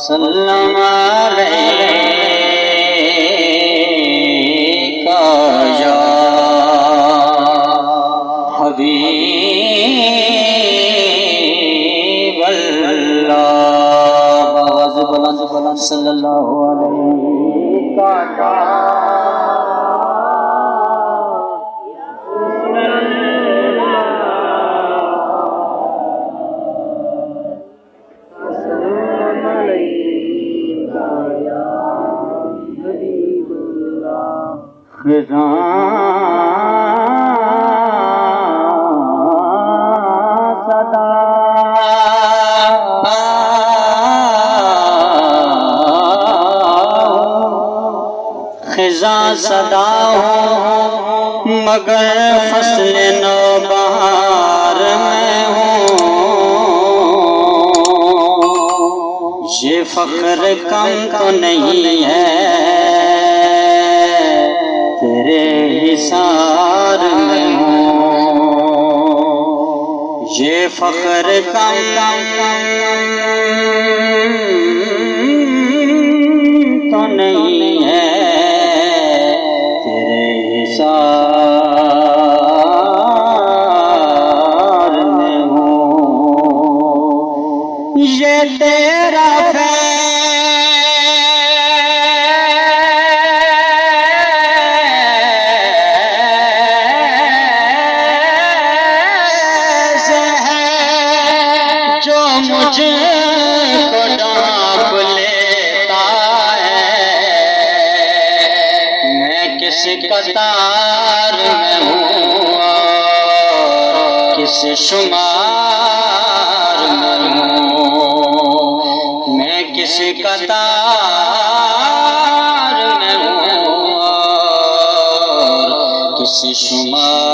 वसल्लम अलैका या हबीब अल्लाह। आवाज़ बुलंद बुलंद सल्लल्लाहु अलैका या खिज़ां सदा खिज़ां सदा हूँ मगर फसल नौबहार में हूँ। ये फख्र कम तो नहीं है तेरे हिसार में हूँ। ये फख्र कम तो नहीं है तेरे हिसार में हूँ। ये तेरा मुझको ढांप लेता है। मैं किस कतार में हूँ किस शुमार में हूँ। मैं किस कतार में हूँ किस शुमार